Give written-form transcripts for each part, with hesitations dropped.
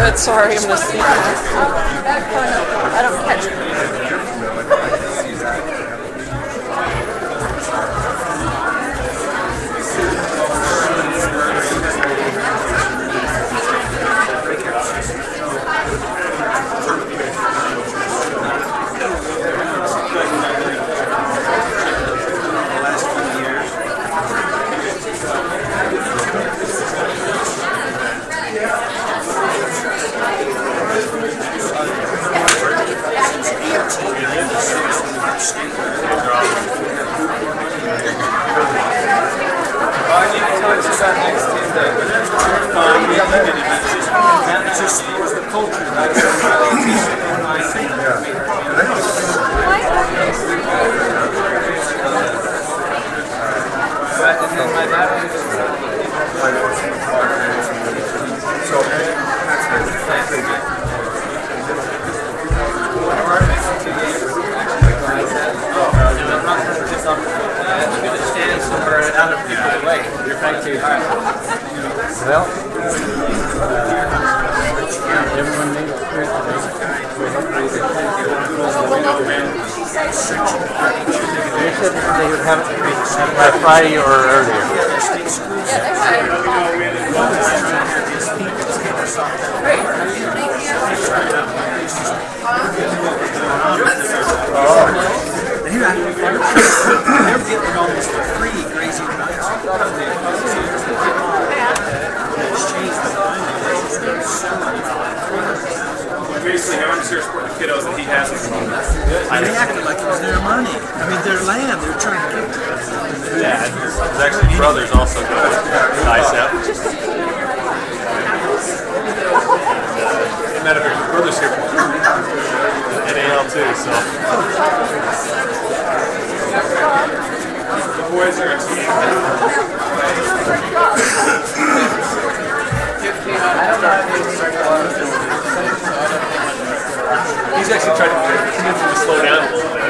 good. Sorry, I'm gonna sneak. I don't catch it. Well, everyone made it through today. They said they would have it by Friday or earlier. They're getting almost free crazy rides. Basically, I'm just here supporting the kiddos that he has. They acted like it was their money. I mean, their land. They're trying to get. Yeah, his actually brother's also good at ISEP. And then his brother's here at NAL too, so. The boys are a team. He's actually trying to convince him to slow down a little bit.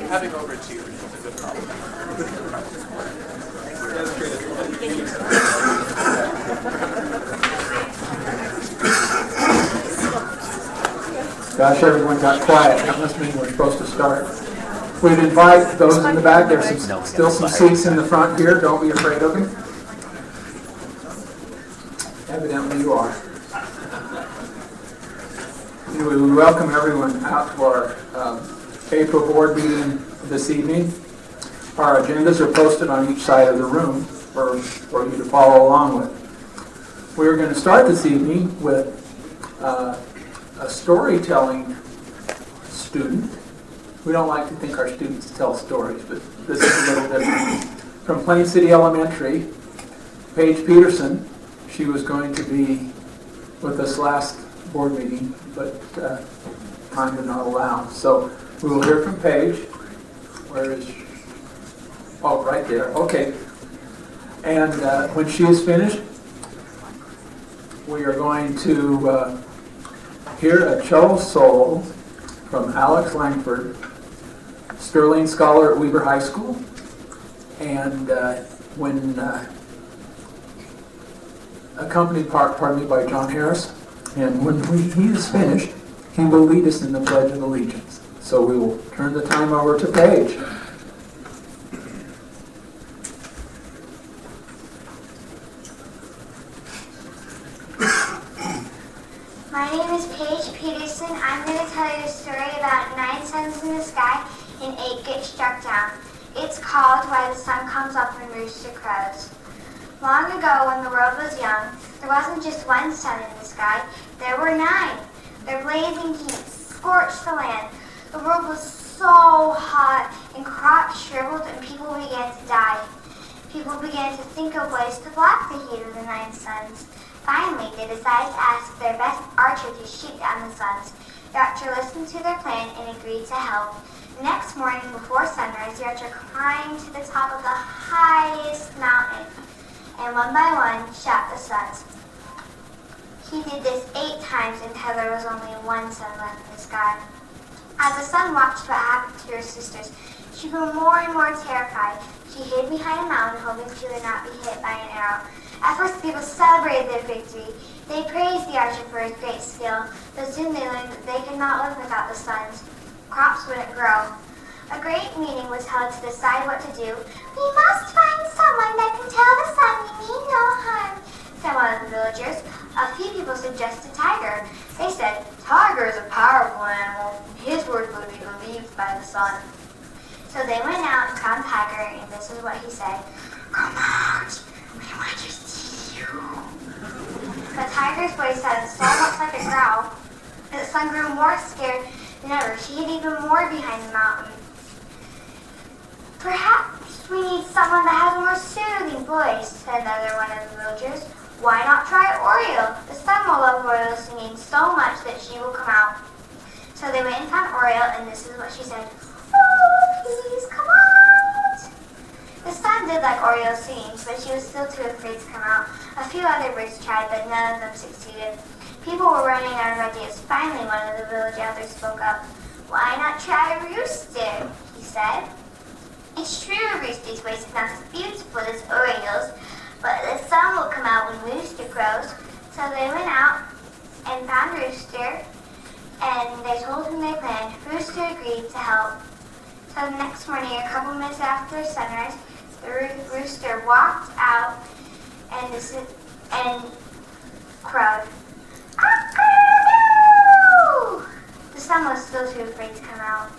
Having overachievers is a problem. Gosh, everyone got quiet. That must mean we're supposed to start. We'd invite those in the back. There's still some seats in the front here. Don't be afraid of them. Evidently you are. Anyway, we welcome everyone out to our April board meeting this evening. Our agendas are posted on each side of the room for you to follow along with. We're going to start this evening with a storytelling student. We don't like to think our students tell stories, but this is a little different. From Plain City Elementary, Paige Peterson. She was going to be with us last board meeting, but time did not allow. So we will hear from Paige. Where is she? Oh, right there. Okay. And when she is finished, we are going to hear a cello solo from Alex Langford, Sterling Scholar at Weber High School. And when accompanied partly by John Harris. And when he is finished, he will lead us in the Pledge of Allegiance. So we will turn the time over to Paige. My name is Paige Peterson. I'm going to tell you a story about 9 suns in the sky and 8 get struck down. It's called Why the Sun Comes Up and Rooster Crows. Long ago, when the world was young, there wasn't just one sun in the sky, there were 9. Their blazing heat scorched the land. The world was so hot, and crops shriveled, and people began to die. People began to think of ways to block the heat of the 9 suns. Finally, they decided to ask their best archer to shoot down the suns. The archer listened to their plan and agreed to help. The next morning, before sunrise, the archer climbed to the top of the highest mountain. and one by one shot the suns. He did this 8 times until there was only one sun left in the sky. As the sun watched what happened to her sisters, she grew more and more terrified. She hid behind a mountain, hoping she would not be hit by an arrow. At first, people celebrated their victory. They praised the archer for his great skill, but soon they learned that they could not live without the suns. Crops wouldn't grow. A great meeting was held to decide what to do. "We must find someone that can tell the sun we mean no harm," said one of the villagers. A few people suggested Tiger. They said, "Tiger is a powerful animal. His words would be believed by the sun." So they went out and found Tiger, and this is what he said. "Come out, we want to see you." But Tiger's voice sounded so much like a growl that the sun grew more scared than ever. She hid even more behind the mountain. "Perhaps we need someone that has a more soothing voice," said another one of the villagers. "Why not try Oriole? The sun will love Oriole singing so much that she will come out." So they went and found Oriole, and this is what she said. "Oh, please come out." The sun did like Oriole singing, but she was still too afraid to come out. A few other birds tried, but none of them succeeded. People were running out of ideas. Finally, one of the village elders spoke up. "Why not try a rooster?" he said. "It's true a rooster's voice is not as beautiful as Oriole's, but the sun will come out when Rooster crows." So they went out and found Rooster, and they told him their plan. Rooster agreed to help. So the next morning, a couple minutes after sunrise, the rooster walked out and crowed. "Cock-a-doodle!" The sun was still too afraid to come out.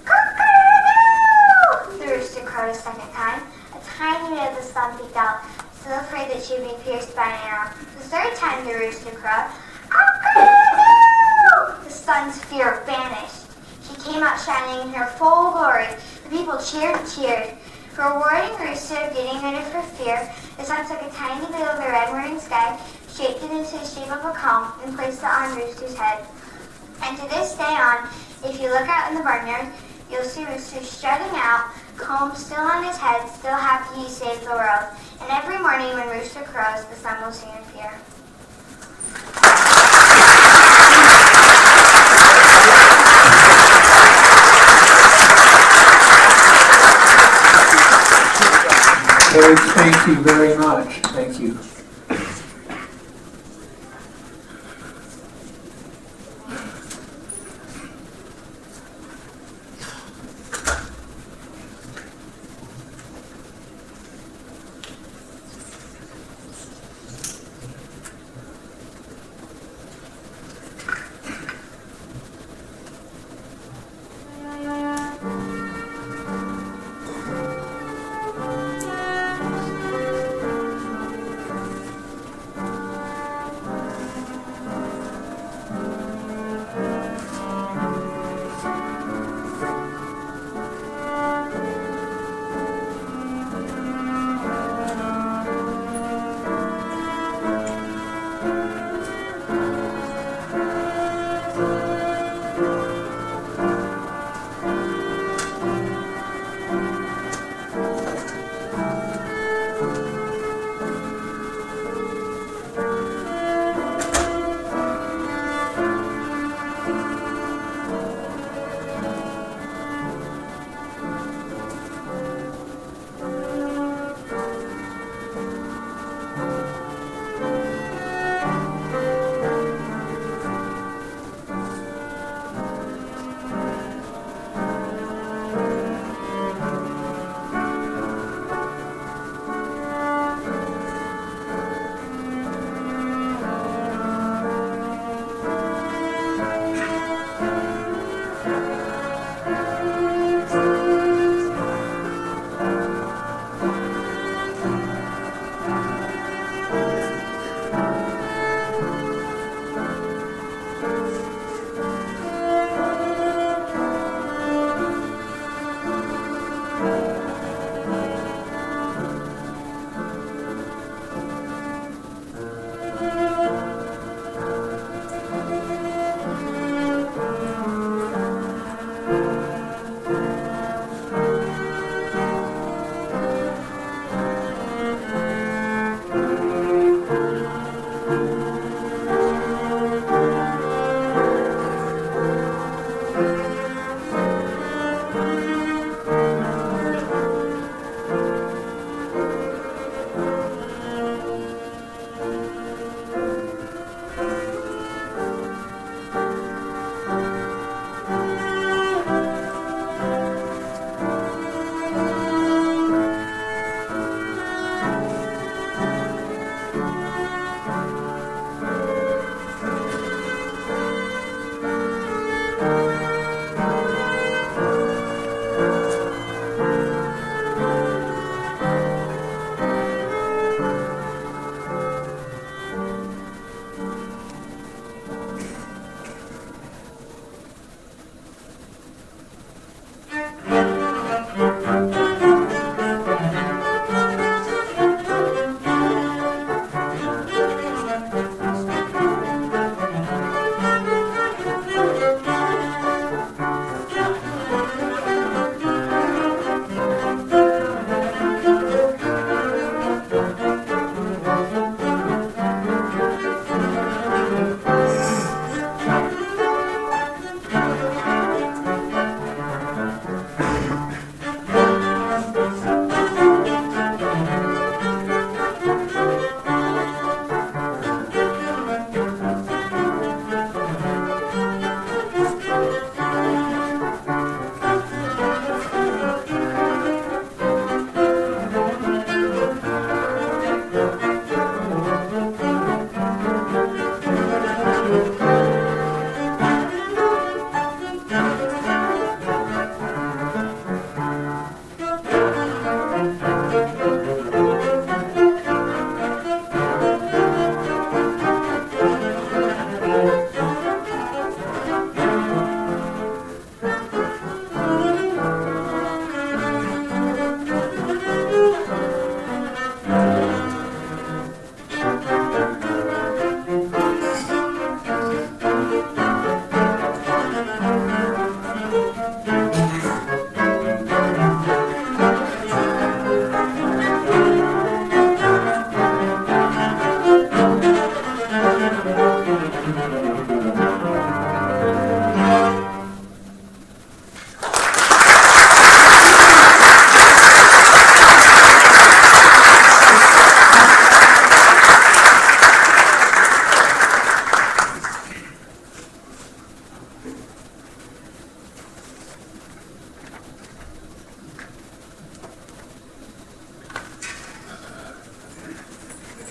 "Cock-a-doodle!" The rooster crowed a second time. A tiny bit of the sun peeked out, still afraid that she would be pierced by an arrow. The third time the rooster crowed. "Cock-a-doodle!" The sun's fear vanished. She came out shining in her full glory. The people cheered and cheered. Rewarding Rooster of getting rid of her fear, the sun took a tiny bit of the red morning sky, shaped it into the shape of a comb, and placed it on Rooster's head. And to this day on, if you look out in the barnyard, you'll see Rooster strutting out, comb still on his head, still happy he saved the world. And every morning when Rooster crows, the sun will sing in fear. Paige, thank you very much. Thank you.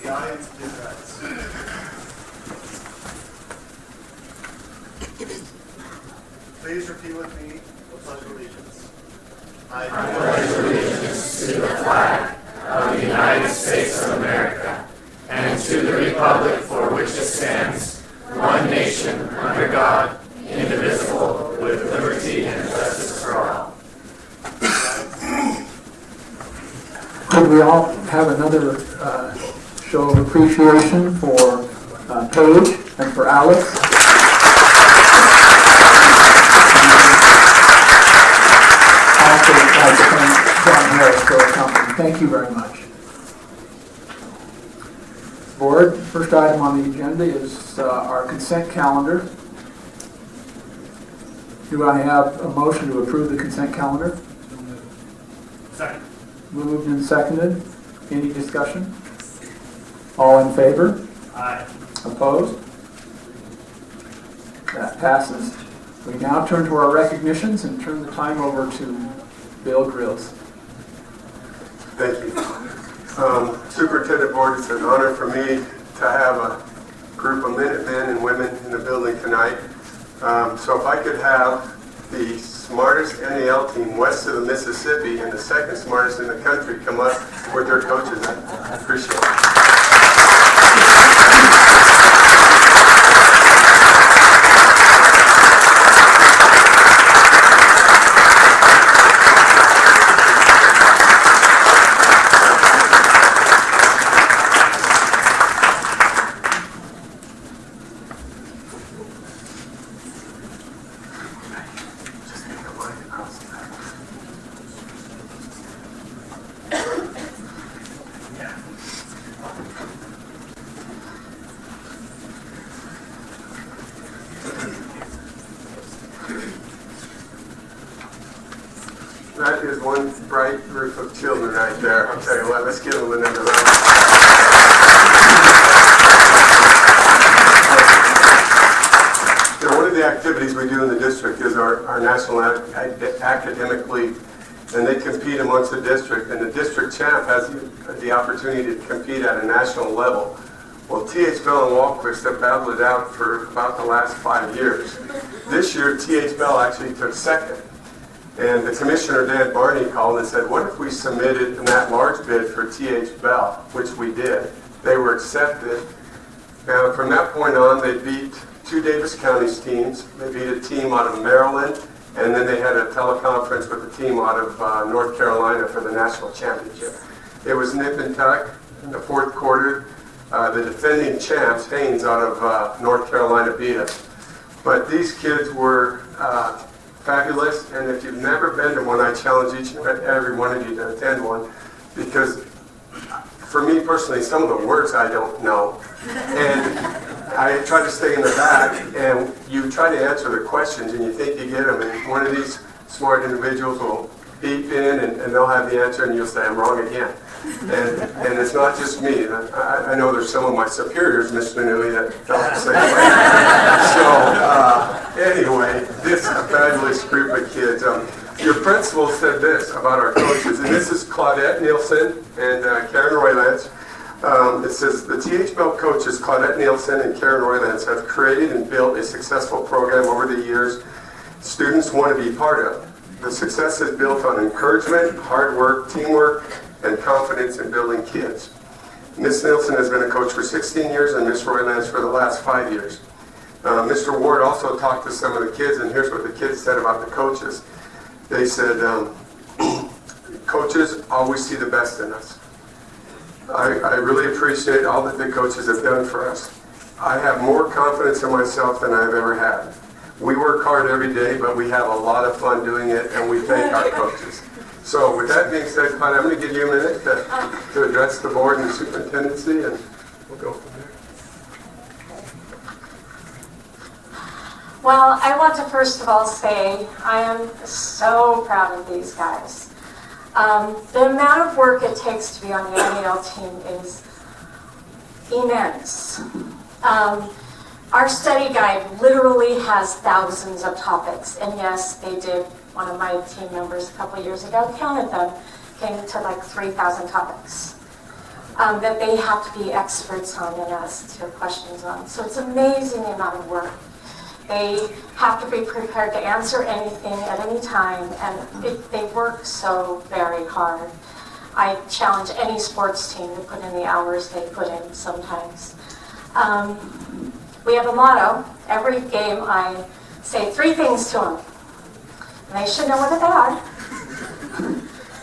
I, state your rights. Please repeat with me the Pledge of Allegiance. I pledge allegiance to the flag of the United States of America and to the republic for which it stands, one nation, under God, indivisible, with liberty and justice for all. Could we all have another show of appreciation for Paige and for Alex? Also, I'd like to thank John Harris for accompanying. Thank you very much. Board, first item on the agenda is our consent calendar. Do I have a motion to approve the consent calendar? Second. Moved and seconded. Any discussion? All in favor? Aye. Opposed? That passes. We now turn to our recognitions and turn the time over to Bill Grills. Thank you. Superintendent Board, it's an honor for me to have a group of Minutemen and women in the building tonight. So if I could have the smartest NAL team west of the Mississippi and the second smartest in the country come up with their coaches, I appreciate it. That is one bright group of children right there. I'll tell you what, let's give them another round. One of the activities we do in the district is our National Academic League, and they compete amongst the district, and the district champ has the opportunity to compete at a national level. Well, T.H. Bell and Walquist have battled it out for about the last 5 years. This year, T.H. Bell actually took second. And the Commissioner, Dan Barney, called and said, what if we submitted an at-large bid for T.H. Bell, which we did. They were accepted. And from that point on, they beat 2 Davis County's teams. They beat a team out of Maryland, and then they had a teleconference with a team out of North Carolina for the national championship. It was nip and tuck in the 4th quarter. The defending champs, Haynes, out of North Carolina, beat us. But these kids were fabulous, and if you've never been to one, I challenge each and every one of you to attend one, because for me personally, some of the words I don't know, and I try to stay in the back, and you try to answer the questions, and you think you get them, and one of these smart individuals will beep in, and they'll have the answer, and you'll say, I'm wrong again. And it's not just me. I know there's some of my superiors, Mr. Newey, that felt the same way. So anyway, this is a fabulous group of kids. Your principal said this about our coaches, and this is Claudette Nielsen and Karen Roylance. It says, the T.H. Bell coaches, Claudette Nielsen and Karen Roylance, have created and built a successful program over the years students want to be part of. The success is built on encouragement, hard work, teamwork, and confidence in building kids. Ms. Nielsen has been a coach for 16 years and Ms. Roylance for the last 5 years. Mr. Ward also talked to some of the kids, and here's what the kids said about the coaches. They said, coaches always see the best in us. I really appreciate all that the coaches have done for us. I have more confidence in myself than I've ever had. We work hard every day, but we have a lot of fun doing it, and we thank our coaches. So with that being said, Claudia, I'm going to give you a minute to address the board and the superintendency, and we'll go from there. Well, I want to first of all say I am so proud of these guys. The amount of work it takes to be on the NAL team is immense. Our study guide literally has thousands of topics, and yes, they did. One of my team members a couple of years ago counted them, came to like 3,000 topics. that they have to be experts on and ask their questions on. So it's an amazing amount of work. They have to be prepared to answer anything at any time, and they work so very hard. I challenge any sports team to put in the hours they put in sometimes. We have a motto. Every game I say 3 things to them. And they should know what they are.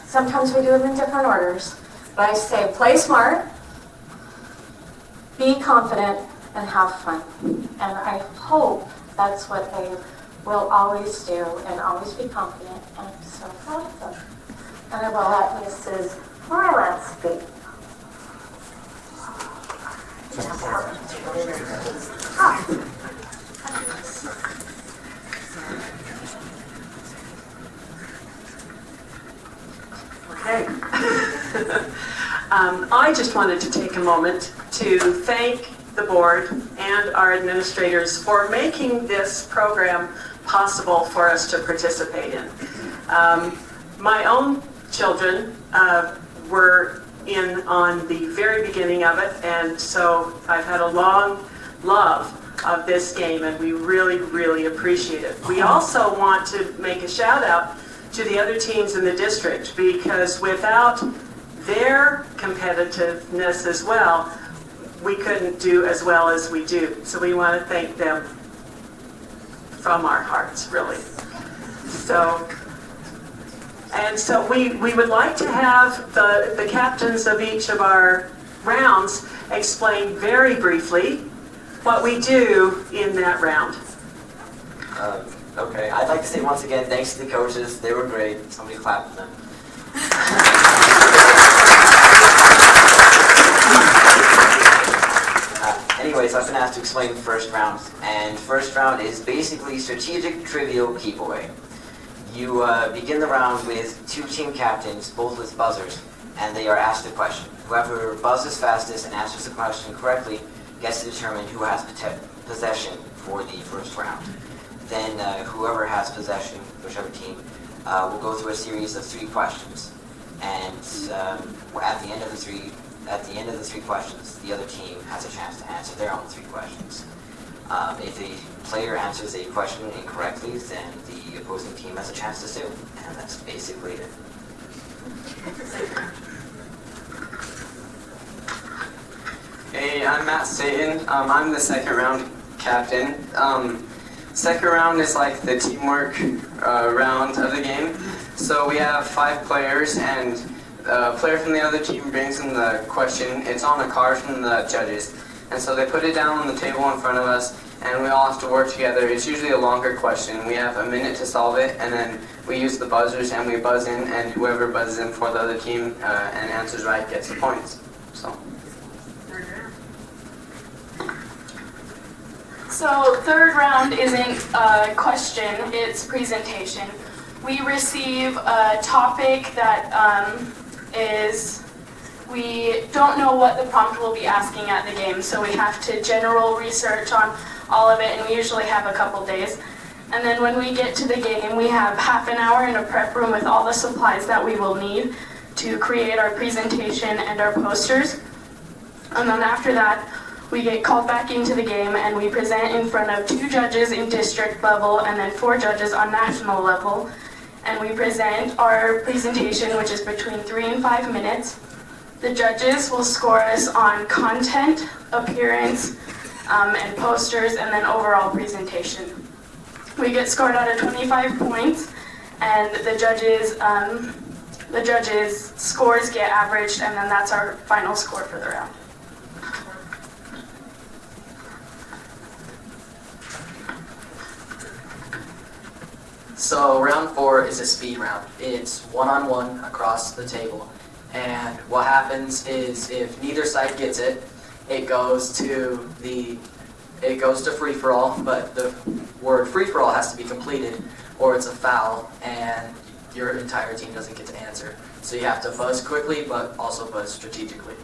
Sometimes we do them in different orders. But I say play smart, be confident, and have fun. And I hope that's what they will always do and always be confident. And I'm so proud of them. And I will let Mrs. Moreland speak. Okay. I just wanted to take a moment to thank the board and our administrators for making this program possible for us to participate in. My own children were in on the very beginning of it, and so I've had a long love of this game, and we really, really appreciate it. We also want to make a shout out to the other teams in the district, because without their competitiveness as well, we couldn't do as well as we do. So we want to thank them from our hearts, really. So we would like to have the captains of each of our rounds explain very briefly what we do in that round. Okay, I'd like to say once again, thanks to the coaches. They were great. Somebody clap for them. Anyways, I've been asked to explain the first round. And first round is basically strategic trivial keep away. You begin the round with 2 team captains, both with buzzers, and they are asked a question. Whoever buzzes fastest and answers the question correctly gets to determine who has possession for the first round. Then whoever has possession, whichever team, will go through a series of 3 questions. And at the end of the 3 questions, the other team has a chance to answer their own 3 questions. If a player answers a question incorrectly, then the opposing team has a chance to sue. And that's basically it. Hey, I'm Matt Staten. I'm the second round captain. Second round is like the teamwork round of the game. So we have 5 players, and a player from the other team brings in the question. It's on a card from the judges. And so they put it down on the table in front of us, and we all have to work together. It's usually a longer question. We have a minute to solve it, and then we use the buzzers, and we buzz in, and whoever buzzes in for the other team and answers right gets the points. So third round isn't a question, it's presentation. We receive a topic that we don't know what the prompt will be asking at the game, so we have to general research on all of it, and we usually have a couple days. And then when we get to the game, we have half an hour in a prep room with all the supplies that we will need to create our presentation and our posters. And then after that, we get called back into the game, and we present in front of 2 judges in district level and then 4 judges on national level. And we present our presentation, which is between 3 and 5 minutes. The judges will score us on content, appearance, and posters, and then overall presentation. We get scored out of 25 points, and the judges' scores get averaged, and then that's our final score for the round. So round 4 is a speed round. It's 1-on-1 across the table. And what happens is if neither side gets it, it goes to free-for-all, but the word free-for-all has to be completed or it's a foul and your entire team doesn't get to answer. So you have to buzz quickly but also buzz strategically.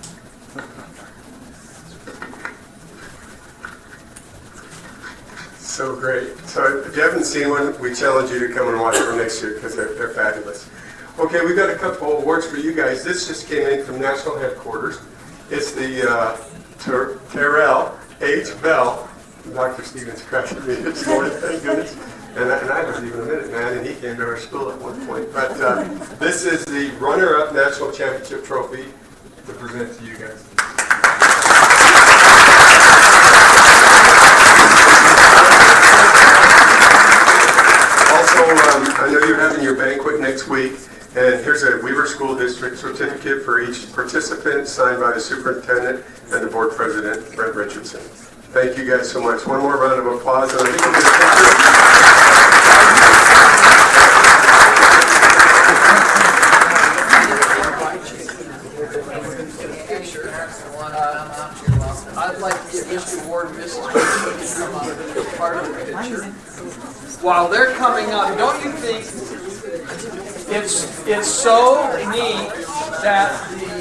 So great. So if you haven't seen one, we challenge you to come and watch them next year because they're fabulous. Okay, we've got a couple awards for you guys. This just came in from national headquarters. It's the Terrell H. Bell. Dr. Stevens cracking me this morning, thank goodness. And I was even a minute man, and he came to our school at one point. But this is the runner-up national championship trophy to present to you guys. I know you're having your banquet next week, and here's a Weaver School District certificate for each participant signed by the superintendent and the board president, Brent Richardson. Thank you guys so much. One more round of applause. And I think we'll get a picture. I'd like to get Mr. Ward and Mrs. Richardson to come up and be part of the picture. While they're coming up, don't you think it's so neat that the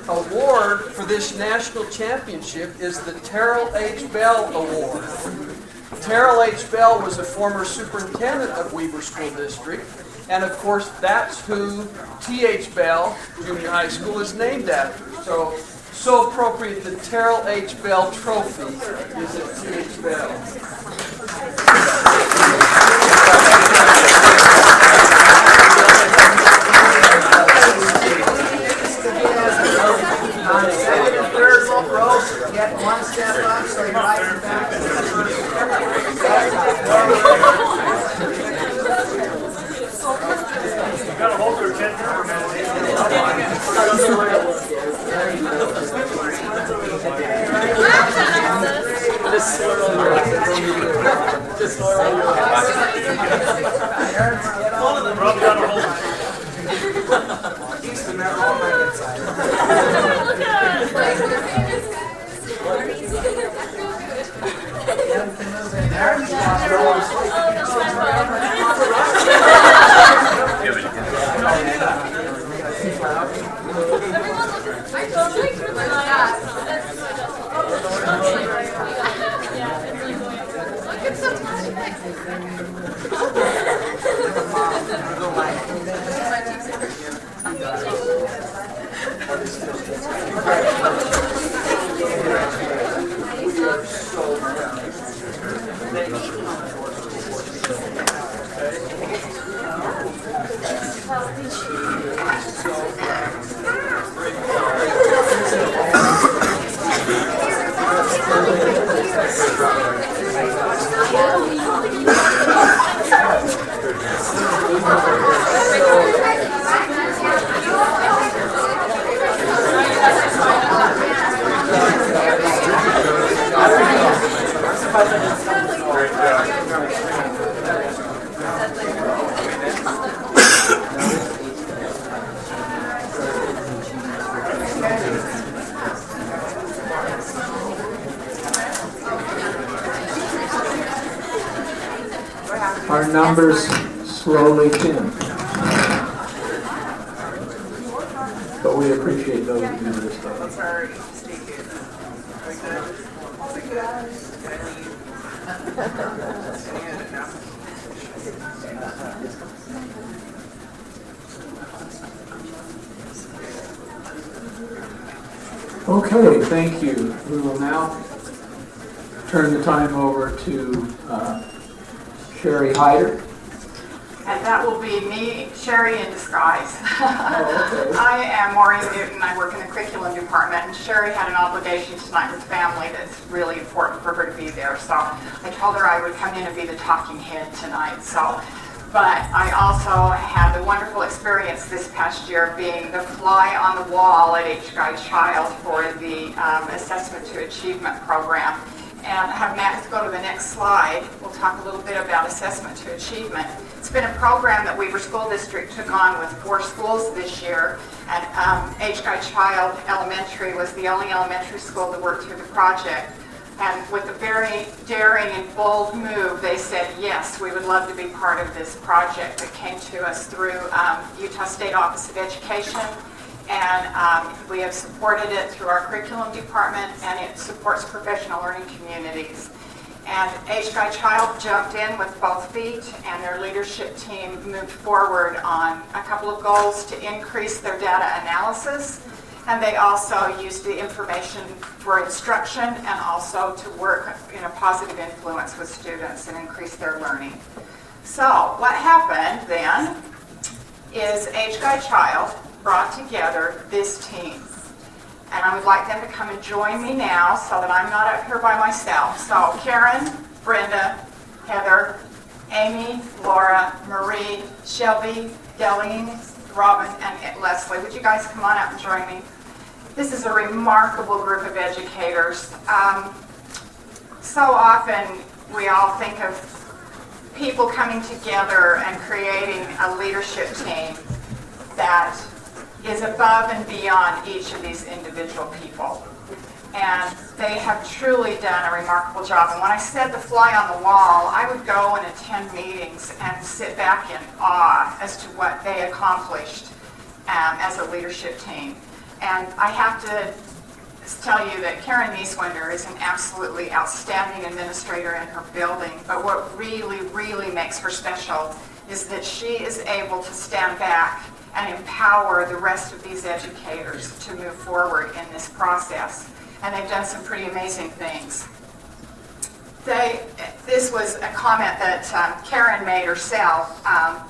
award for this national championship is the Terrell H. Bell Award. Terrell H. Bell was a former superintendent of Weaver School District, and of course that's who T.H. Bell Junior High School is named after. So appropriate, the Terrell H. Bell Trophy is at T.H. Bell. Third row, get one step up, so you're right and back to the You gotta hold their attention for a Our numbers slowly thin. But we appreciate those who do this stuff. Okay, thank you. We will now turn the time over to Sherry Hyder. And that will be me, Sherry in disguise. Oh, okay. I am Maureen Newton. I work in the curriculum department, and Sherry had an obligation tonight with family that's really important for her to be there. So I told her I would come in and be the talking head tonight. But I also had the wonderful experience this past year of being the fly on the wall at H. Guy Child for the Assessment to Achievement program. And have Matt go to the next slide. We'll talk a little bit about Assessment to Achievement. It's been a program that Weaver School District took on with 4 schools this year. And H. Guy Child Elementary was the only elementary school to work through the project. And with a very daring and bold move, they said, yes, we would love to be part of this project that came to us through Utah State Office of Education. And we have supported it through our curriculum department, and it supports professional learning communities. And H. Guy Child jumped in with both feet, and their leadership team moved forward on a couple of goals to increase their data analysis And they also use the information for instruction and also to work in a positive influence with students and increase their learning. So what happened then is Age Guide Child brought together this team. And I would like them to come and join me now so that I'm not up here by myself. So Karen, Brenda, Heather, Amy, Laura, Marie, Shelby, Delene, Robin, and Leslie. Would you guys come on up and join me? This is a remarkable group of educators. So often we all think of people coming together and creating a leadership team that is above and beyond each of these individual people. And they have truly done a remarkable job. And when I said the fly on the wall, I would go and attend meetings and sit back in awe as to what they accomplished as a leadership team. And I have to tell you that Karen Nieswinder is an absolutely outstanding administrator in her building. But what really, really makes her special is that she is able to stand back and empower the rest of these educators to move forward in this process. And they've done some pretty amazing things. This was a comment that Karen made herself.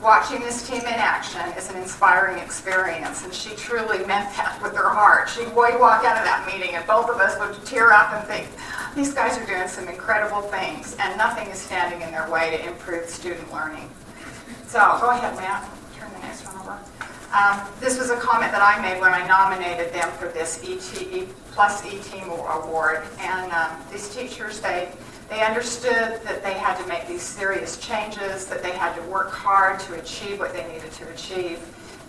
Watching this team in action is an inspiring experience, and she truly meant that with her heart. She'd walk out of that meeting, and both of us would tear up and think, these guys are doing some incredible things, and nothing is standing in their way to improve student learning. So, go ahead, Matt. Turn the next one over. This was a comment that I made when I nominated them for this E-Team award, and these teachers, they understood that they had to make these serious changes, that they had to work hard to achieve what they needed to achieve,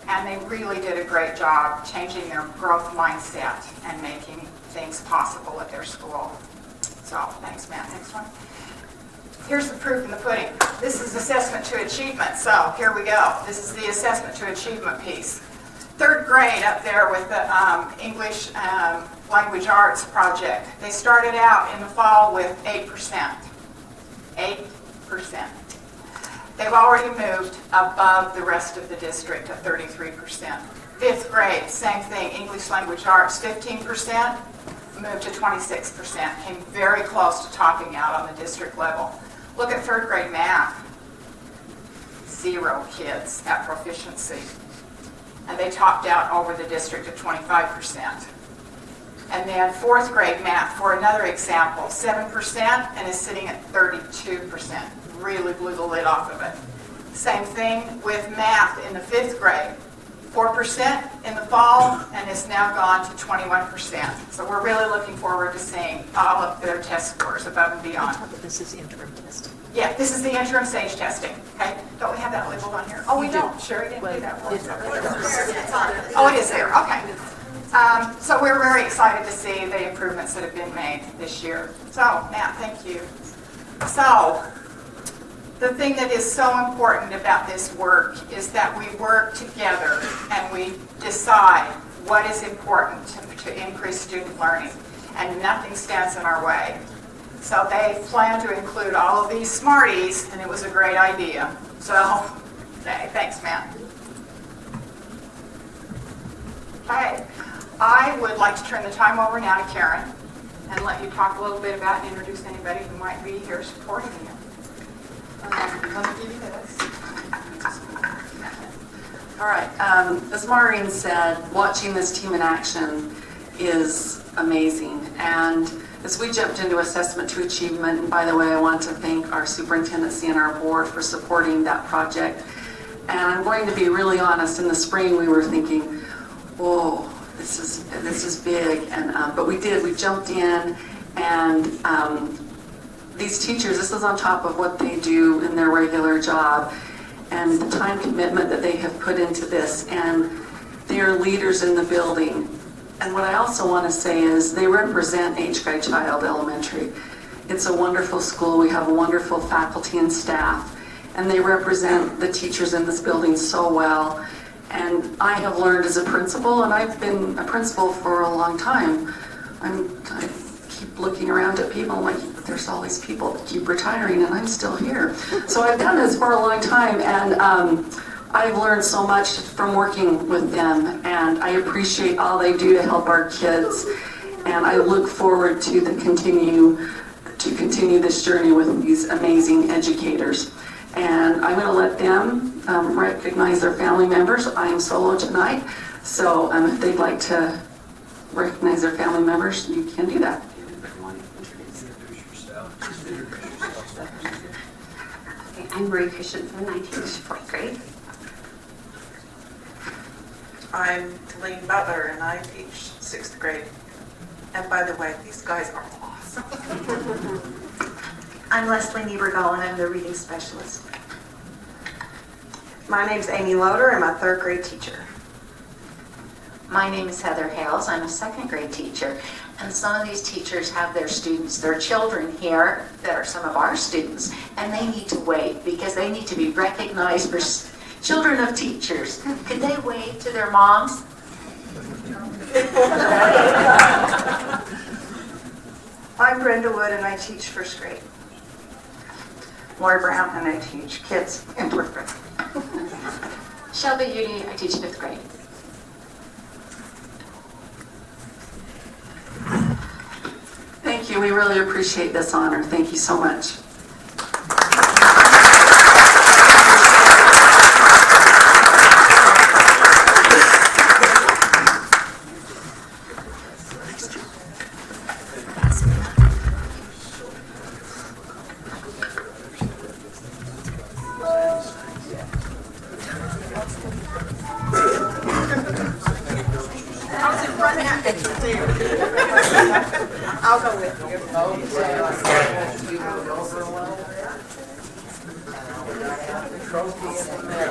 and they really did a great job changing their growth mindset and making things possible at their school. So, thanks, Matt. Next one. Here's the proof in the pudding. This is assessment to achievement, so here we go. This is the assessment to achievement piece. Third grade up there with the English Language Arts project. They started out in the fall with 8%. 8%. They've already moved above the rest of the district at 33%. Fifth grade, same thing, English Language Arts, 15%, moved to 26%. Came very close to topping out on the district level. Look at third grade math. 0 kids at proficiency. And they topped out over the district at 25%. And then fourth grade math, for another example, 7% and is sitting at 32%. Really blew the lid off of it. Same thing with math in the fifth grade. 4% in the fall and is now gone to 21%. So we're really looking forward to seeing all of their test scores above and beyond. This is interim testing. Yeah, this is the interim stage testing. Okay, don't we have that labeled on here? Oh, we don't. Sherry didn't do that. Oh, it is there. Okay. So we're very excited to see the improvements that have been made this year. So, Matt, thank you. So, the thing that is so important about this work is that we work together and we decide what is important to increase student learning, and nothing stands in our way. So they plan to include all of these Smarties, and it was a great idea. So, okay, thanks, Matt. Okay, I would like to turn the time over now to Karen and let you talk a little bit about and introduce anybody who might be here supporting you. Let me give you this. All right, as Maureen said, watching this team in action is amazing. And as we jumped into assessment to achievement, and by the way, I want to thank our superintendency and our board for supporting that project. And I'm going to be really honest, in the spring we were thinking, whoa, this is big. And but we jumped in, and these teachers, this is on top of what they do in their regular job, and the time commitment that they have put into this, and they are leaders in the building. And what I also want to say is they represent Age Guide Child Elementary. It's a wonderful school. We have a wonderful faculty and staff, and they represent the teachers in this building so well. And I have learned as a principal, and I've been a principal for a long time. I keep looking around at people, I'm like, there's all these people that keep retiring, and I'm still here. So I've done this for a long time, and I've learned so much from working with them, and I appreciate all they do to help our kids. And I look forward to continue this journey with these amazing educators. And I'm going to let them recognize their family members. I am solo tonight, so if they'd like to recognize their family members, you can do that. Okay, I'm Marie Christensen, I teach 4th grade. I'm Delene Butler, and I teach 6th grade. And by the way, these guys are awesome. I'm Leslie Niebergall, and I'm the reading specialist. My name's Amy Loader. I'm a 3rd grade teacher. My name is Heather Hales. I'm a 2nd grade teacher. And some of these teachers have their students, their children here that are some of our students, and they need to wave because they need to be recognized for children of teachers. Could they wave to their moms? I'm Brenda Wood, and I teach 1st grade. Lori Brown, and I teach kids in 4th grade. Shelby Udy, I teach 5th grade. Thank you. We really appreciate this honor. Thank you so much. I'll go with you. Do you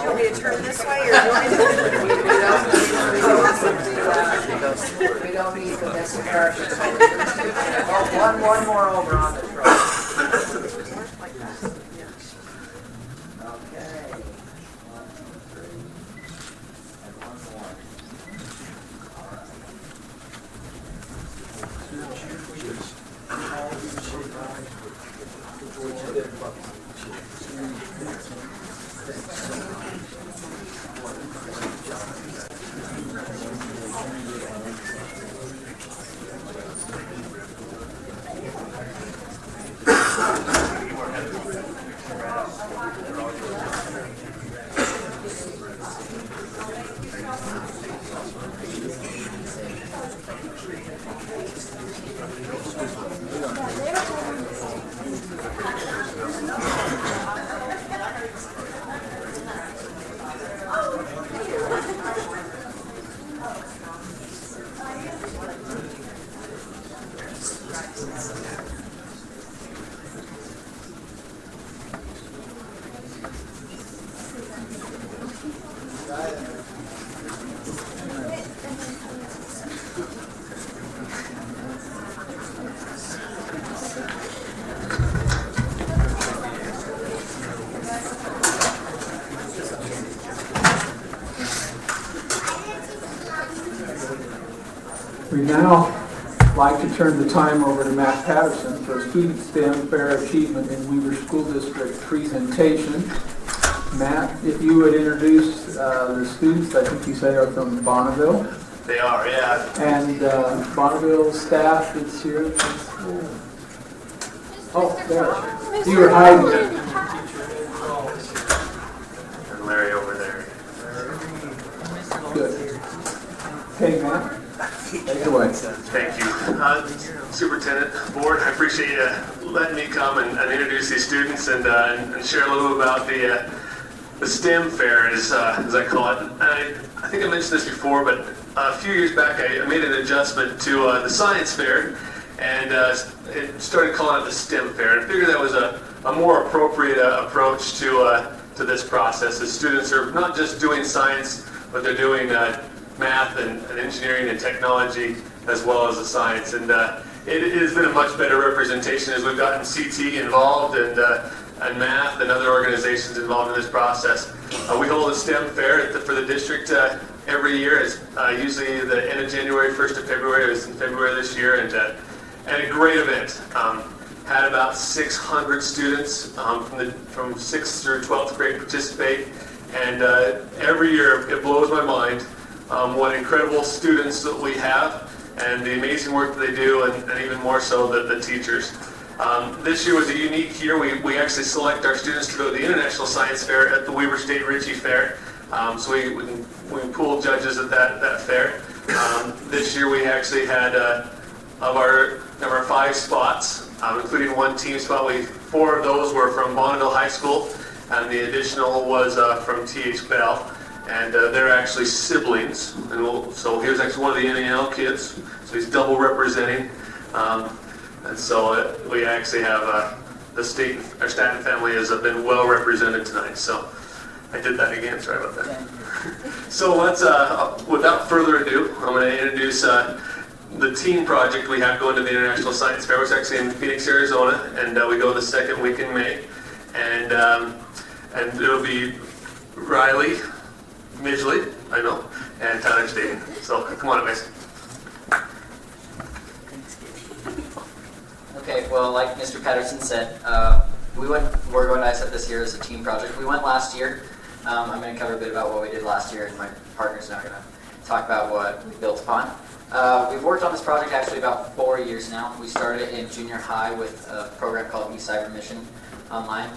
want me to turn this way, or do you want me to? We don't need the messy carpet. One more over on the truck. We now like to turn the time over to Matt Patterson for a Student STEM Fair Achievement in Weaver School District presentation. Matt, if you would introduce the students, I think you say are from Bonneville. They are, yeah. And Bonneville staff that's here at the school. Oh, there. You were hiding it. And Larry over there. Good. Okay, Matt. Take it away. Thank you. Superintendent, board, I appreciate you letting me come and introduce these students and share a little about the STEM fair, as I call it. I think I mentioned this before, but a few years back I made an adjustment to the science fair and it started calling it the STEM fair. And I figured that was a more appropriate approach to this process, as students are not just doing science, but they're doing math and engineering and technology as well as the science. And it has been a much better representation as we've gotten CT involved and math and other organizations involved in this process. We hold a STEM fair for the district every year. It's usually the end of January, 1st of February. It was in February this year, and a great event. Had about 600 students from 6th through 12th grade participate. And every year it blows my mind what incredible students that we have and the amazing work that they do, and even more so the teachers. This year was a unique year. We actually select our students to go to the International Science Fair at the Weber State Ritchie Fair. So we pooled judges at that fair. This year we actually had of our 5 spots, including 1 team spot, 4 of those were from Bonneville High School, and the additional was from T.H. Bell. And they're actually siblings. And so here's actually one of the NAL kids, so he's double representing. And so we actually have our Stanton family has been well represented tonight. So I did that again, sorry about that. So let's, without further ado, I'm going to introduce the team project we have going to the International Science Fair. It's actually in Phoenix, Arizona, and we go the second week in May. And it'll be Riley Midgley, I know, and Tyler Staten. So come on up, guys. Okay, well, like Mr. Patterson said, we're going to ISEF this year as a team project. We went last year. I'm going to cover a bit about what we did last year, and my partner's now going to talk about what we built upon. We've worked on this project actually about 4 years now. We started in junior high with a program called eCyber Mission online.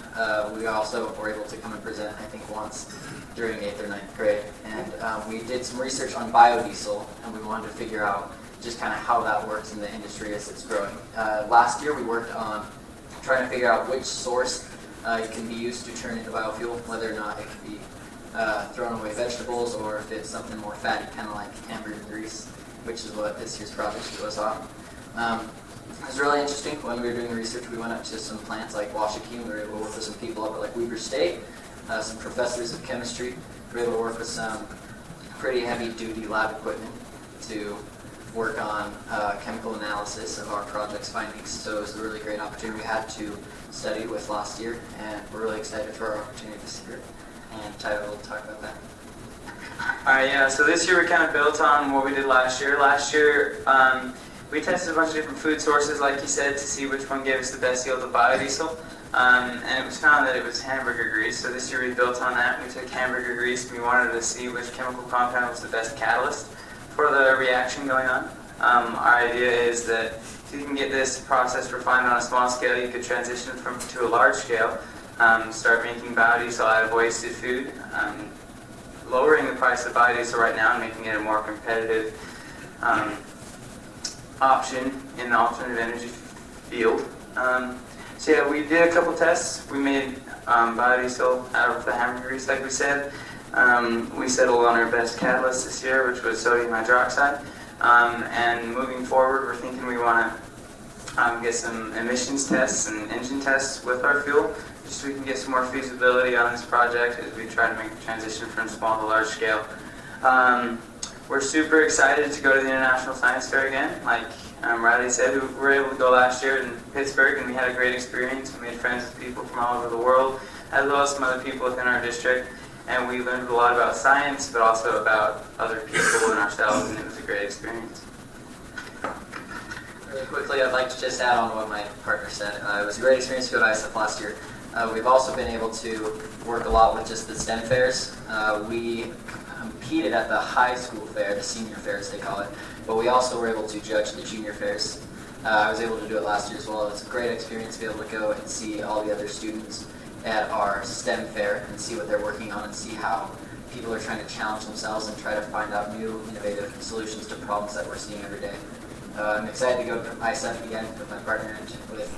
We also were able to come and present, I think, once during 8th or 9th grade. And we did some research on biodiesel, and we wanted to figure out just kind of how that works in the industry as it's growing. Last year we worked on trying to figure out which source it can be used to turn into biofuel, whether or not it can be thrown away vegetables or if it's something more fatty, kind of like hamburger grease, which is what this year's project was on. It was really interesting. When we were doing the research, we went up to some plants like Washakie. We were able to work with some people up at like Weber State, some professors of chemistry. We were able to work with some pretty heavy-duty lab equipment to work on chemical analysis of our project's findings. So it was a really great opportunity we had to study with last year, and we're really excited for our opportunity this year. And Tyler will talk about that. Alright, yeah, so this year we kind of built on what we did last year. Last year, we tested a bunch of different food sources, like you said, to see which one gave us the best yield of biodiesel. And it was found that it was hamburger grease. So this year we built on that. We took hamburger grease and we wanted to see which chemical compound was the best catalyst for the reaction going on. Our idea is that if you can get this process refined on a small scale, you could transition to a large scale, start making biodiesel out of wasted food, lowering the price of biodiesel right now and making it a more competitive option in the alternative energy field. So yeah, we did a couple tests. We made biodiesel out of the hamburger grease, like we said. We settled on our best catalyst this year, which was sodium hydroxide. And moving forward, we're thinking we want to get some emissions tests and engine tests with our fuel, just so we can get some more feasibility on this project as we try to make the transition from small to large scale. We're super excited to go to the International Science Fair again. Like Riley said, we were able to go last year in Pittsburgh, and we had a great experience. We made friends with people from all over the world, as well as some other people within our district. And we learned a lot about science, but also about other people and ourselves, and it was a great experience. Really quickly, I'd like to just add on what my partner said. It was a great experience to go to ISEF last year. We've also been able to work a lot with just the STEM fairs. We competed at the high school fair, the senior fair as they call it, but we also were able to judge the junior fairs. I was able to do it last year as well. It's a great experience to be able to go and see all the other students at our STEM fair and see what they're working on and see how people are trying to challenge themselves and try to find out new innovative solutions to problems that we're seeing every day. I'm excited to go to ISEF again with my partner and with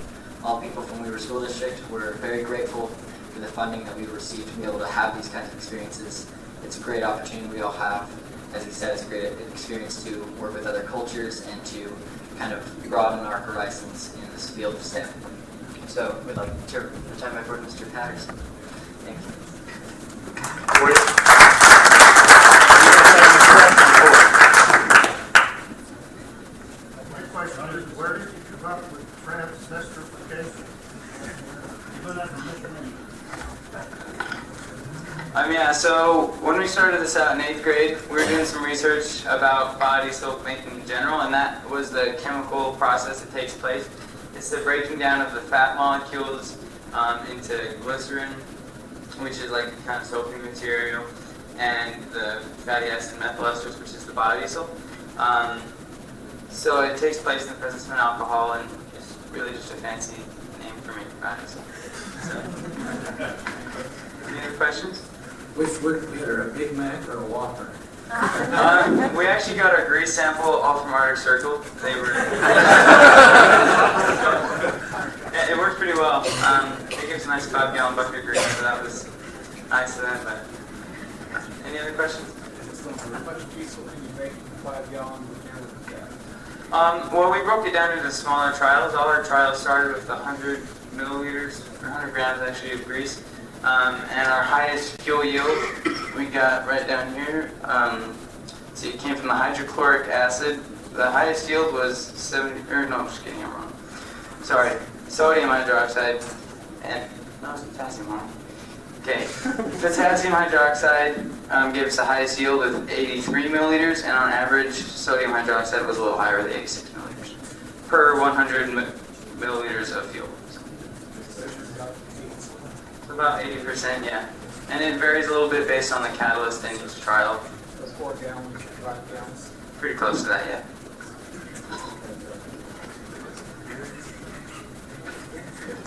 all people from Weber School District. We're very grateful for the funding that we've received to be able to have these kinds of experiences. It's a great opportunity we all have. As he said, it's a great experience to work with other cultures and to kind of broaden our horizons in this field of STEM. So we'd like to return my word to Mr. Patterson. Thank you. My question is, where did you come up with transesterification? You learned that from Mr. Yeah, so when we started this out in 8th grade, we were doing some research about biodiesel making in general, and that was the chemical process that takes place. It's the breaking down of the fat molecules into glycerin which is like a kind of soapy material, and the fatty acid methyl esters, which is the biodiesel. So it takes place in the presence of an alcohol, and it's really just a fancy name for making biodiesel. So, any other questions? Which would be better, a Big Mac or a Whopper? We actually got our grease sample all from Arctic Circle. They were. Yeah, it worked pretty well. They gave us a nice 5-gallon bucket of grease, so that was nice of them. But any other questions? How much diesel can you make from 5-gallon can of gas? Well, we broke it down into smaller trials. All our trials started with 100 milliliters, or 100 grams actually of grease. And our highest fuel yield we got right down here. So it came from the hydrochloric acid. The highest yield was 70, or no, I'm just kidding, I'm wrong. Sorry, sodium hydroxide, and, no, it's potassium, huh? Okay, potassium hydroxide gave us the highest yield with 83 milliliters, and on average, sodium hydroxide was a little higher with 86 milliliters per 100 milliliters of fuel. About 80%, yeah. And it varies a little bit based on the catalyst in each trial. 4 gallons, 5 gallons. Pretty close to that, yeah.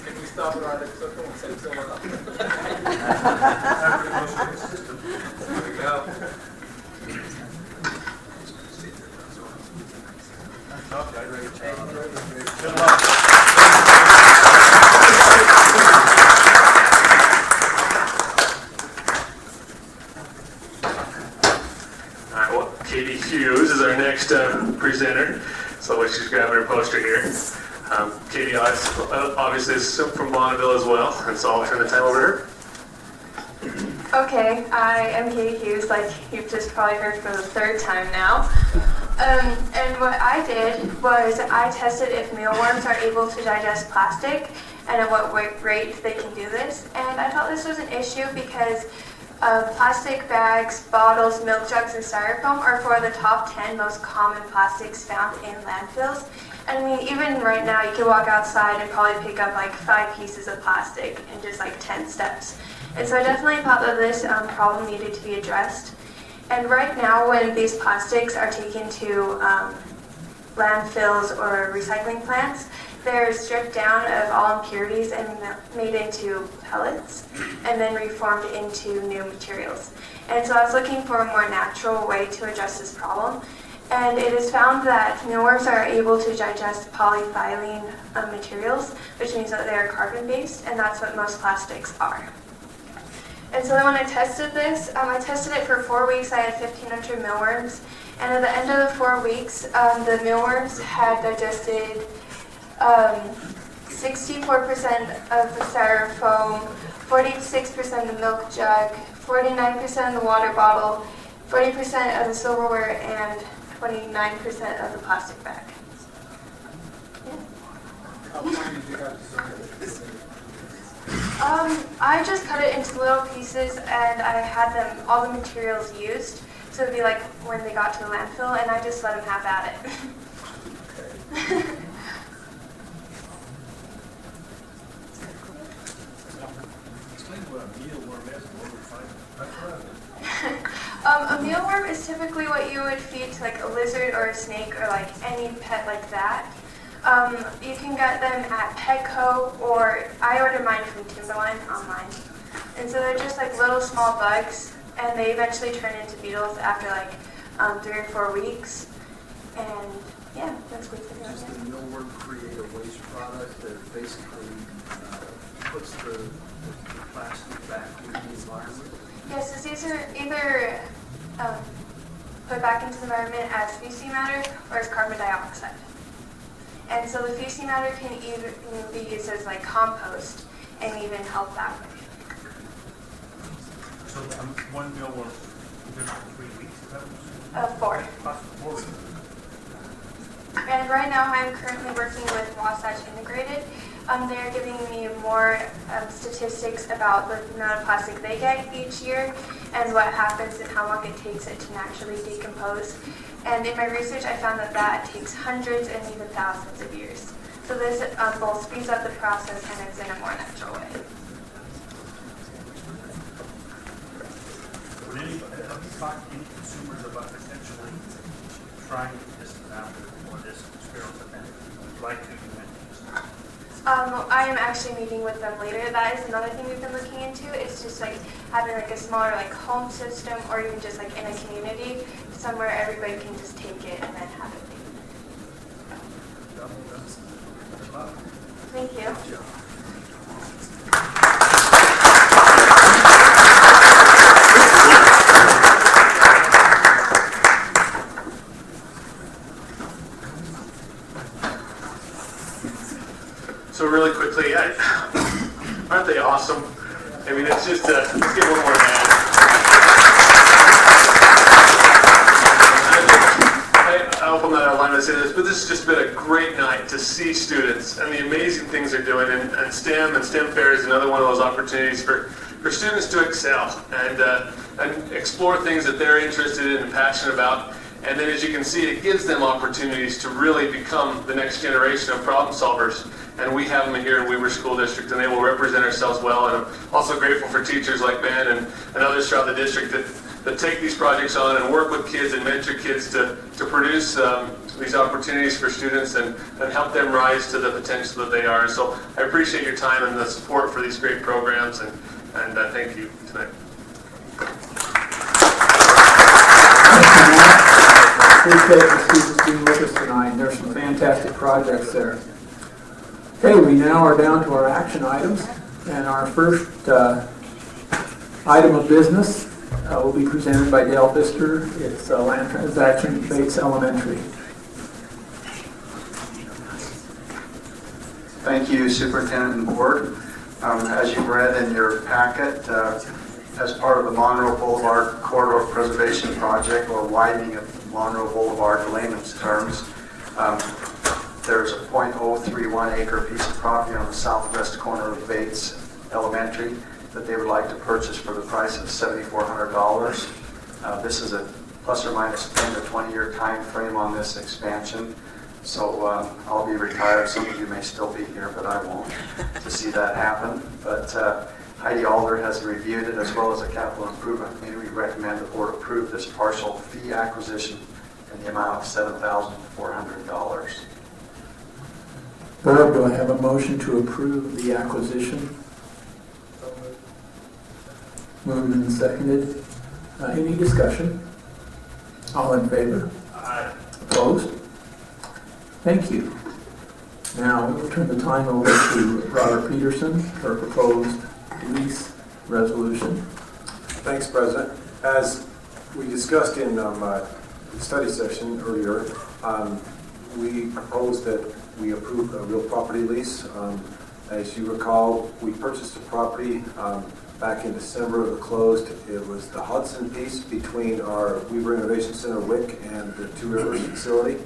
Can we stop at Arctic Circle and say so up? There we go. Katie Hughes is our next presenter, so she's grabbing her poster here. Katie obviously is from Bonneville as well, and so I'll turn the time over to her. Okay, I am Katie Hughes, like you've just probably heard for the 3rd time now. And what I did was I tested if mealworms are able to digest plastic and at what rate they can do this. And I thought this was an issue because plastic bags, bottles, milk jugs, and styrofoam are 4 of the top 10 most common plastics found in landfills. I mean, even right now, you can walk outside and probably pick up like 5 pieces of plastic in just like 10 steps. And so I definitely thought that this problem needed to be addressed. And right now, when these plastics are taken to landfills or recycling plants, they're stripped down of all impurities and made into pellets and then reformed into new materials. And so I was looking for a more natural way to address this problem. And it is found that mealworms are able to digest polyethylene materials, which means that they are carbon-based, and that's what most plastics are. And so then when I tested this, I tested it for 4 weeks. I had 1,500 mealworms. And at the end of the 4 weeks, the mealworms had digested 64% of the styrofoam, 46% of the milk jug, 49% of the water bottle, 40% of the silverware, and 29% of the plastic bag. How fine did you have to serve this? I just cut it into little pieces and I had them, all the materials used. So it'd be like when they got to the landfill and I just let them have at it. Explain what a mealworm is and what we find. A mealworm is typically what you would feed to like a lizard or a snake or like any pet like that. You can get them at Petco, or I ordered mine from Timberline online. And so they're just like little small bugs, and they eventually turn into beetles after like 3 or 4 weeks. And yeah, that's basically it. Does the mealworm create a waste product that basically puts the plastic back into the environment? Yes, so these are either put back into the environment as feces matter or as carbon dioxide. And so the feces matter can either be used as like compost and even help that way. So one mealworm lives for 3 weeks? Is that 4. 4 weeks. And right now I'm currently working with Wasatch Integrated. They're giving me more statistics about the amount of plastic they get each year and what happens and how long it takes it to naturally decompose. And in my research, I found that that takes hundreds and even thousands of years. So this both speeds up the process and is in a more natural way. talk to any consumers about potentially trying this out or this experience event? Would you like to do that? I am actually meeting with them later. That is another thing we've been looking into. It's just like having like a smaller like home system, or even just like in a community somewhere everybody can just take it and then have it. Thank you. So really quickly, aren't they awesome? I mean, it's just, let's get one more hand. I hope I'm not out of line when I say this, but this has just been a great night to see students and the amazing things they're doing. And STEM Fair is another one of those opportunities for students to excel and explore things that they're interested in and passionate about. And then as you can see, it gives them opportunities to really become the next generation of problem solvers. And we have them here in Weber School District, and they will represent ourselves well. And I'm also grateful for teachers like Ben and others throughout the district that take these projects on and work with kids and mentor kids to produce these opportunities for students and help them rise to the potential that they are. So I appreciate your time and the support for these great programs, and thank you tonight. Appreciate the students being with us tonight. There's some fantastic projects there. Okay, we now are down to our action items, and our first item of business will be presented by Dale Pfister. It's land transaction Bates Elementary. Thank you, Superintendent and Board. As you've read in your packet, as part of the Monroe Boulevard Corridor Preservation Project, or widening of Monroe Boulevard in layman's terms, there's a .031 acre piece of property on the southwest corner of Bates Elementary that they would like to purchase for the price of $7,400. This is a plus or minus 10 to 20 year time frame on this expansion. So I'll be retired. Some of you may still be here, but I won't, to see that happen. But Heidi Alder has reviewed it, as well as the Capital Improvement Committee. We recommend the board approve this partial fee acquisition in the amount of $7,400. Board, do I have a motion to approve the acquisition? Moved and seconded. Any discussion? All in favor? Aye. Opposed? Thank you. Now we'll turn the time over to Robert Peterson for a proposed lease resolution. Thanks, President. As we discussed in the study session earlier, we proposed that we approve a real property lease. As you recall, we purchased a property back in December. It closed. It was the Hudson piece between our Weber Innovation Center WIC and the Two Rivers facility.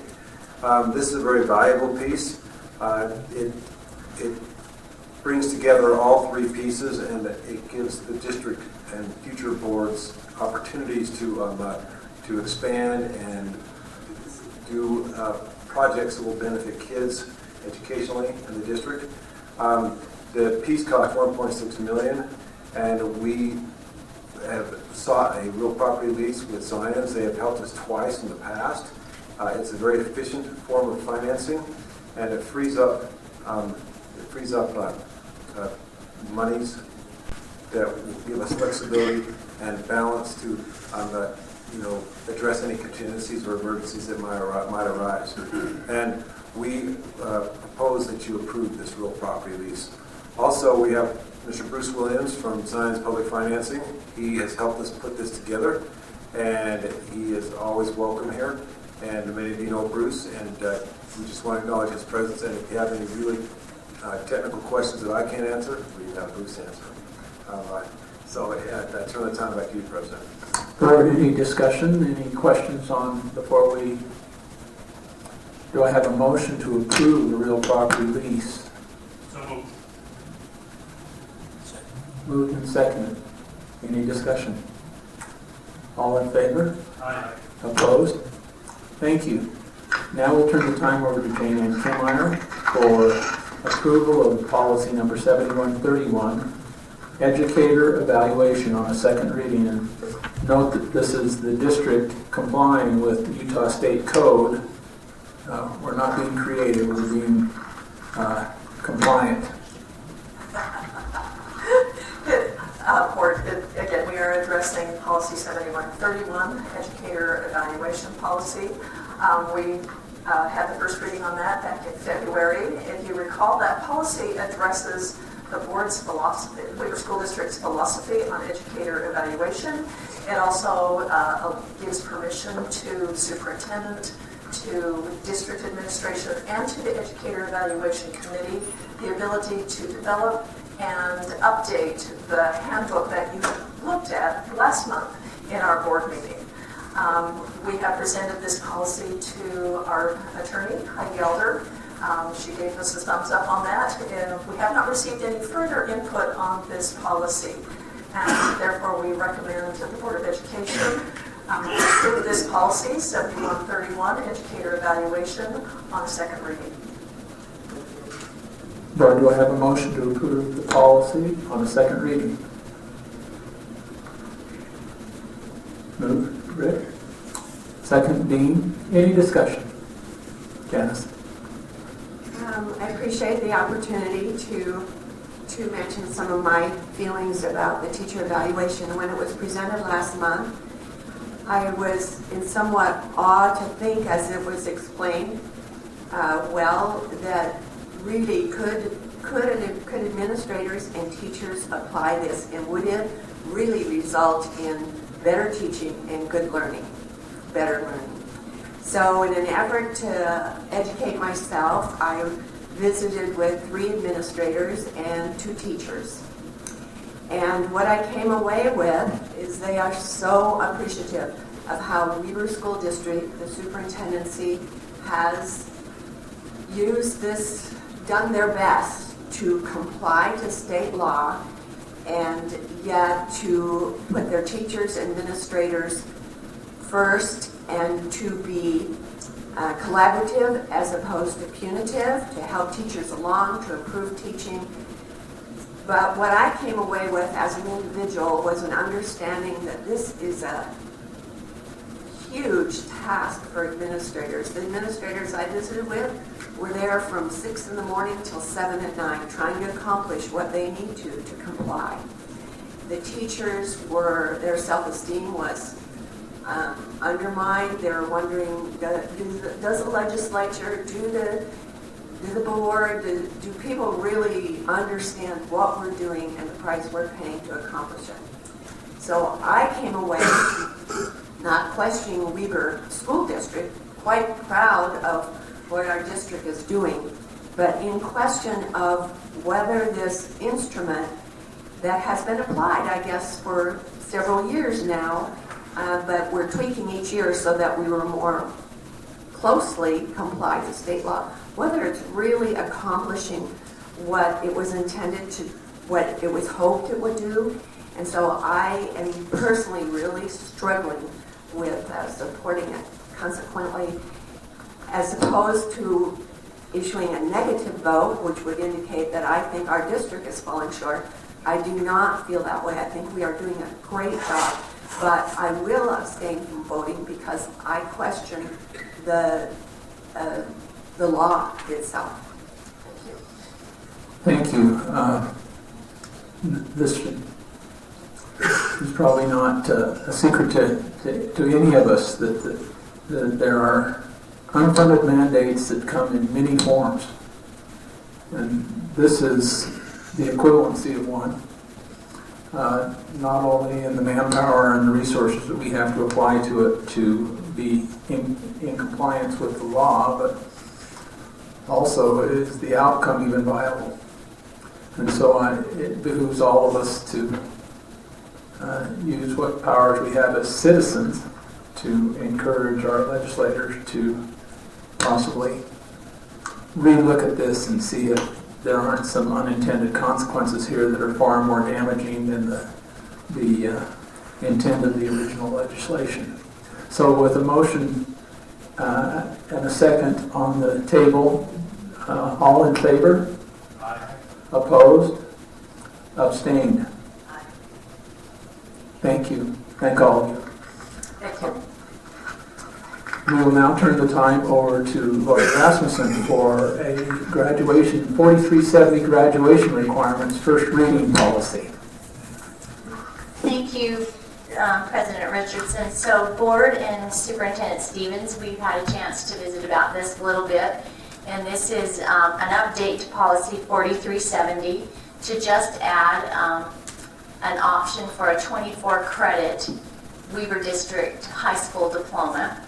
This is a very valuable piece. It brings together all three pieces, and it gives the district and future boards opportunities to expand and do projects that will benefit kids educationally in the district. The piece cost $1.6 million, and we have sought a real property lease with Zions. They have helped us twice in the past. It's a very efficient form of financing, and it frees up monies that will give us flexibility and balance to address any contingencies or emergencies that might arise. And we propose that you approve this real property lease. Also, we have Mr. Bruce Williams from Zions Public Financing. He has helped us put this together, and he is always welcome here. And many of you know Bruce, and we just want to acknowledge his presence. And if you have any really technical questions that I can't answer, we have Bruce answer. So I turn the time back to you, President. Board, any discussion, any questions on before we? Do I have a motion to approve the real property lease? So moved. Moved and seconded. Any discussion? All in favor? Aye. Opposed? Thank you. Now we'll turn the time over to Jane Ann Kilmeyer for approval of policy number 7131, educator evaluation, on a second reading and Note that this is the district complying with Utah State Code. We're not being creative, we're being compliant. Again, we are addressing Policy 7131, Educator Evaluation Policy. We had the first reading on that back in February. If you recall, that policy addresses the board's philosophy, Weber School District's philosophy on educator evaluation. It also gives permission to the superintendent, to district administration, and to the Educator Evaluation Committee the ability to develop and update the handbook that you looked at last month in our board meeting. We have presented this policy to our attorney, Heidi Elder. She gave us a thumbs up on that, and we have not received any further input on this policy. And therefore, we recommend to the Board of Education approve this policy, 7131, Educator Evaluation, on a second reading. Board, do I have a motion to approve the policy on a second reading? Move, Rick. Second, Dean. Any discussion? Janice. I appreciate the opportunity to mention some of my feelings about the teacher evaluation. When it was presented last month, I was in somewhat awe to think, as it was explained that really could administrators and teachers apply this, and would it really result in better teaching and good learning, better learning? So in an effort to educate myself, I visited with 3 administrators and 2 teachers. And what I came away with is they are so appreciative of how Weber School District, the superintendency, has used this, done their best to comply to state law, and yet to put their teachers and administrators first, and to be collaborative as opposed to punitive, to help teachers along, to improve teaching. But what I came away with as an individual was an understanding that this is a huge task for administrators. The administrators I visited with were there from 6 in the morning till 7 at night, trying to accomplish what they need to comply. The teachers their self-esteem was undermined. They were wondering, does the legislature, do the board, do people really understand what we're doing and the price we're paying to accomplish it? So I came away not questioning Weber School District, quite proud of what our district is doing, but in question of whether this instrument that has been applied, I guess, for several years now, but we're tweaking each year so that we were more closely comply to state law, whether it's really accomplishing what it was intended to, what it was hoped it would do. And so I am personally really struggling with supporting it. Consequently, as opposed to issuing a negative vote, which would indicate that I think our district is falling short, I do not feel that way. I think we are doing a great job. But I will abstain from voting because I question the law itself. Thank you. This is probably not a secret to any of us that there are unfunded mandates that come in many forms. And this is the equivalency of one. Not only in the manpower and the resources that we have to apply to it to be in compliance with the law, but also is the outcome even viable? And so it behooves all of us to use what powers we have as citizens to encourage our legislators to possibly relook at this and see if there aren't some unintended consequences here that are far more damaging than the intent of the original legislation. So with a motion and a second on the table, all in favor? Aye. Opposed? Abstained? Aye. Thank you. Thank all of you. Thank you. We will now turn the time over to Lori Rasmussen for a graduation, 4370 graduation requirements, first reading policy. Thank you, President Richardson. So Board and Superintendent Stevens, we've had a chance to visit about this a little bit. And this is an update to policy 4370 to just add an option for a 24 credit Weber District High School diploma.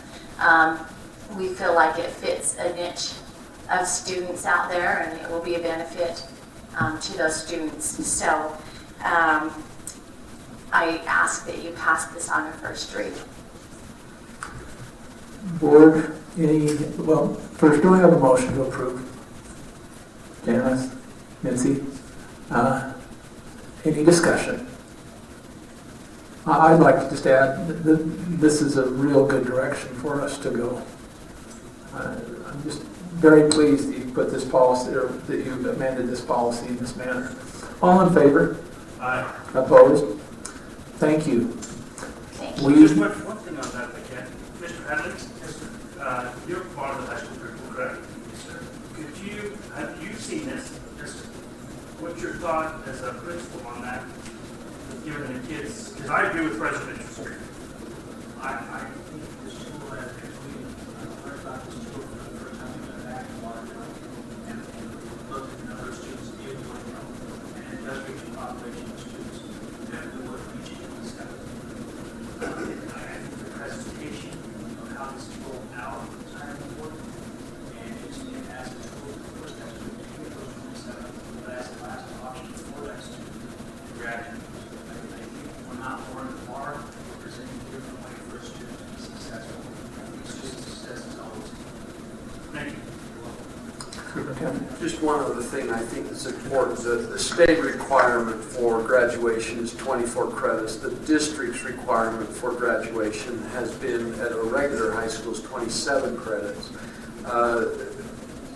We feel like it fits a niche of students out there and it will be a benefit to those students. So I ask that you pass this on your first read. Board, well, first, do I have a motion to approve? Janice? Mitzi? Any discussion? I'd like to just add that this is a real good direction for us to go. I'm just very pleased that you put this policy, or that you amended this policy in this manner. All in favor? Aye. Opposed? Thank you. Thank you. Just one thing on that, again. Mr. Hadley, you're part of the high school curriculum, correct? Yes, sir. Have you seen this? Just what's your thought as a principal on that? Giving the kids, because I agree with President Richardson. I think the school has actually learned about this tool for the first time we've done back in Waterville and looked at the number of students in Waterville, and it does reach a population of students that we would reach in the study. I think the presentation of how this is rolled out is very important, and using it as a tool for that student to get those 27 last option for that student to graduate. We're not more than far, we're presenting a different way for a student to be successful. Student success is always key. Thank you. Just one other thing I think is important. The state requirement for graduation is 24 credits. The district's requirement for graduation has been at a regular high school is 27 credits.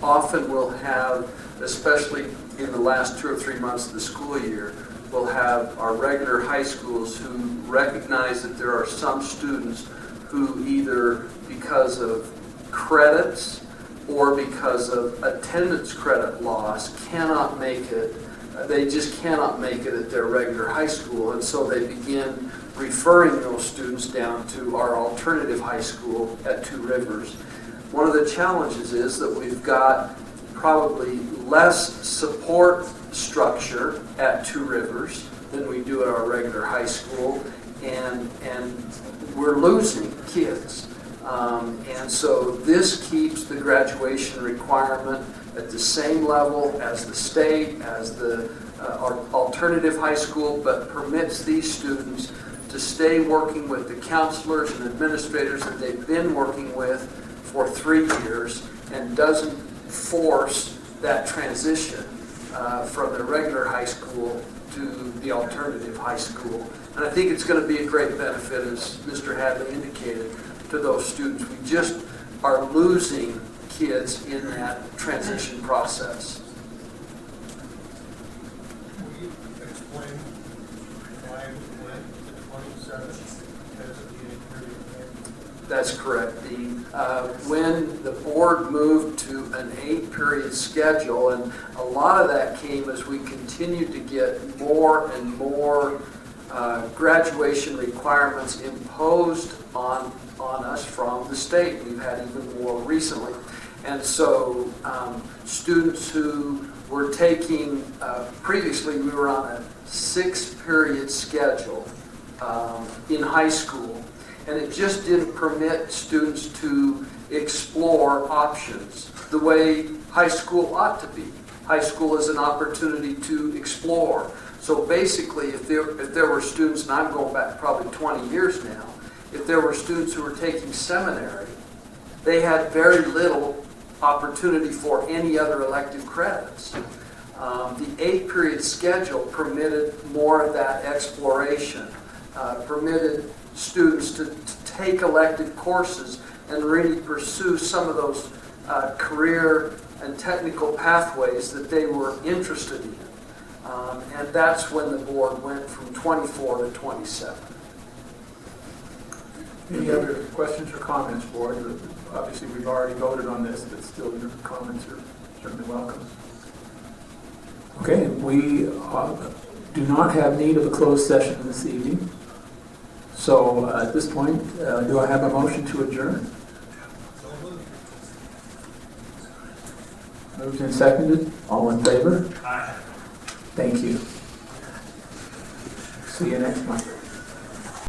Often we'll have, especially in the last 2 or 3 months of the school year, we'll have our regular high schools who recognize that there are some students who either because of credits or because of attendance credit loss cannot make it. They just cannot make it at their regular high school, and so they begin referring those students down to our alternative high school at Two Rivers. One of the challenges is that we've got probably less support structure at Two Rivers than we do at our regular high school, and we're losing kids. And so this keeps the graduation requirement at the same level as the state, as the our alternative high school, but permits these students to stay working with the counselors and administrators that they've been working with for 3 years, and doesn't force that transition from the regular high school to the alternative high school. And I think it's going to be a great benefit, as Mr. Hadley indicated, to those students. We just are losing kids in that transition process. Will you explain why we went to 27 because of the 8 period? That's correct. When the board moved to an 8-period schedule, and a lot of that came as we continued to get more and more graduation requirements imposed on us from the state. We've had even more recently. And so students who were taking, previously we were on a 6-period schedule in high school, and it just didn't permit students to explore options the way high school ought to be. High school is an opportunity to explore. So basically, if there were students, and I'm going back probably 20 years now, if there were students who were taking seminary, they had very little opportunity for any other elective credits. The 8-period schedule permitted more of that exploration, permitted students to take elective courses and really pursue some of those career and technical pathways that they were interested in. And that's when the board went from 24 to 27. Any other questions or comments, board? Obviously, we've already voted on this, but still, your comments are certainly welcome. Okay, we do not have need of a closed session this evening. So at this point, do I have a motion to adjourn? Moved and seconded. All in favor? Aye. Thank you. See you next month.